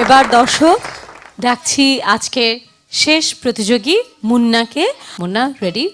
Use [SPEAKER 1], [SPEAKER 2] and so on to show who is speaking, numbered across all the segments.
[SPEAKER 1] এবার দর্শক ডাকছি আজকে শেষ প্রতিযোগী মুন্নাকে। মুন্না রেডি?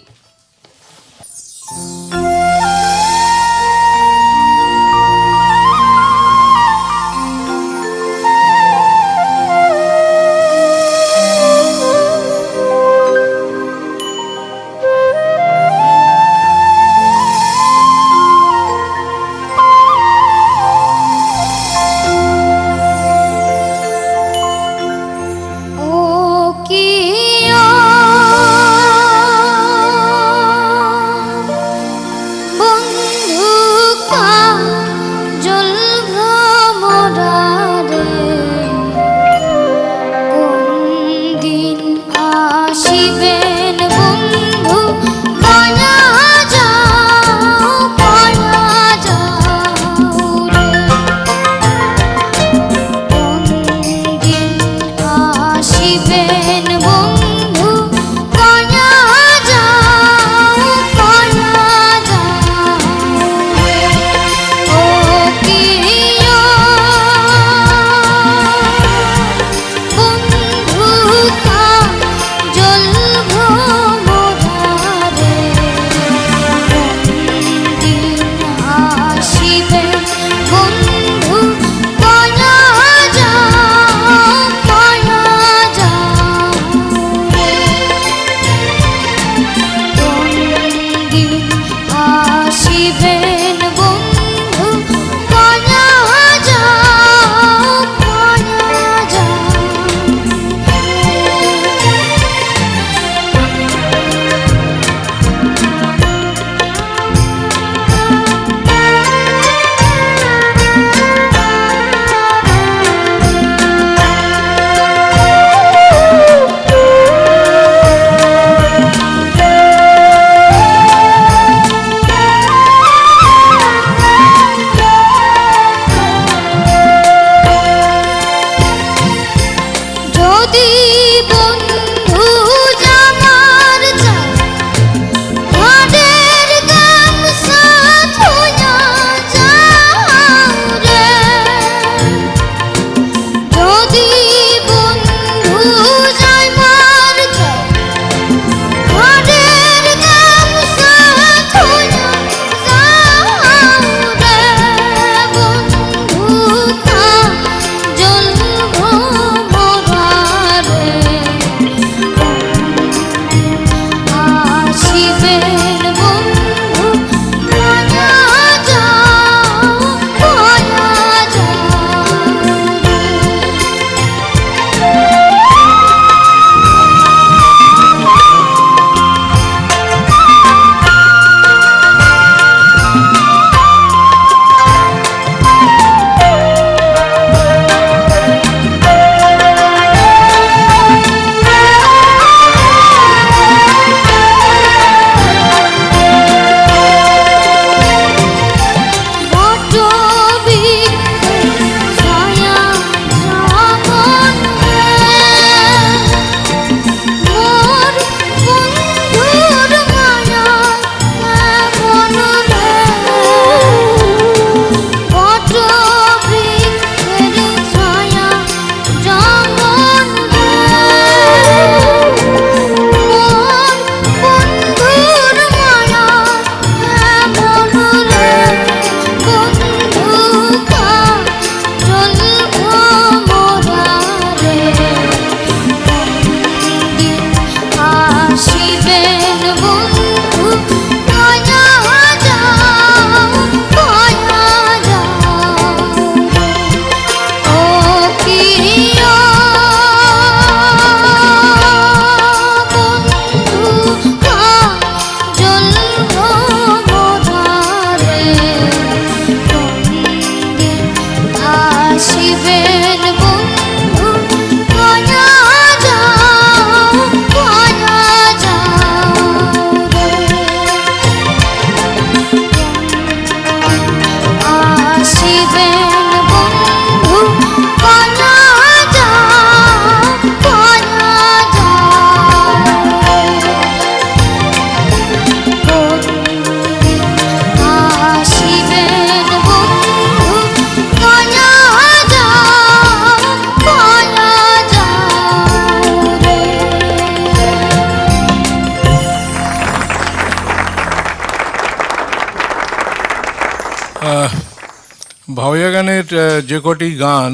[SPEAKER 2] ভাওয়াইয়া গানের যে কটি গান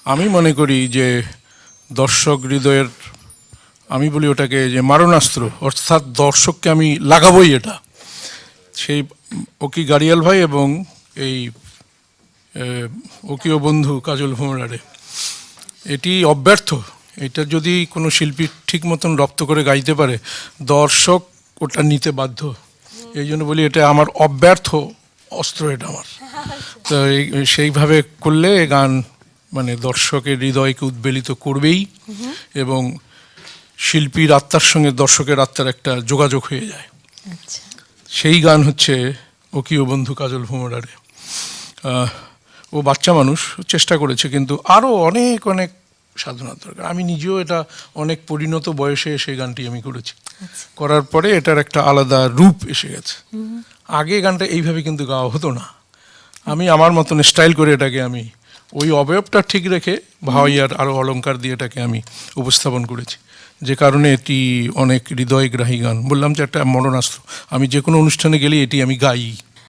[SPEAKER 2] আমি মনে করি যে দর্শক হৃদয়ের, আমি বলি ওটাকে যে মারণাস্ত্র, অর্থাৎ দর্শককে আমি লাগাবই এটা, সেই ওকি গাড়িয়াল ভাই এবং এই ওকিও বন্ধু কাজল ভোমরারে, এটি অব্যর্থ। এটা যদি কোনো শিল্পী ঠিক মতন রপ্ত করে গাইতে পারে, দর্শক ওটা নিতে বাধ্য। এই জন্য বলি এটা আমার অব্যর্থ অস্ত্র, এটা আমার। তো সেইভাবে করলে এ গান মানে দর্শকের হৃদয়কে উদ্বেলিত করবেই, এবং শিল্পীর আত্মার সঙ্গে দর্শকের আত্মার একটা যোগাযোগ হয়ে যায়।
[SPEAKER 1] আচ্ছা,
[SPEAKER 2] সেই গান হচ্ছে ওকিও বন্ধু কাজল ভোমরারে। ও বাচ্চা মানুষ, চেষ্টা করেছে, কিন্তু আরও অনেক অনেক সাধনার দরকার। আমি নিজেও এটা অনেক পরিণত বয়সে সেই গানটি আমি করেছি। করার পরে এটার একটা আলাদা রূপ এসে গেছে। আগে গানটা এইভাবে কিন্তু গাওয়া হতো না। আমি আমার মতন স্টাইল করে এটাকে আমি ওই অবয়বটা ঠিক রেখে ভাওয়াইয়ার আরও অলংকার দিয়ে এটাকে আমি উপস্থাপন করেছি, যে কারণে এটি অনেক হৃদয়গ্রাহী গান। বললাম যে একটা মরণাস্ত্র, আমি যে কোনো অনুষ্ঠানে গেলে এটি আমি গাই।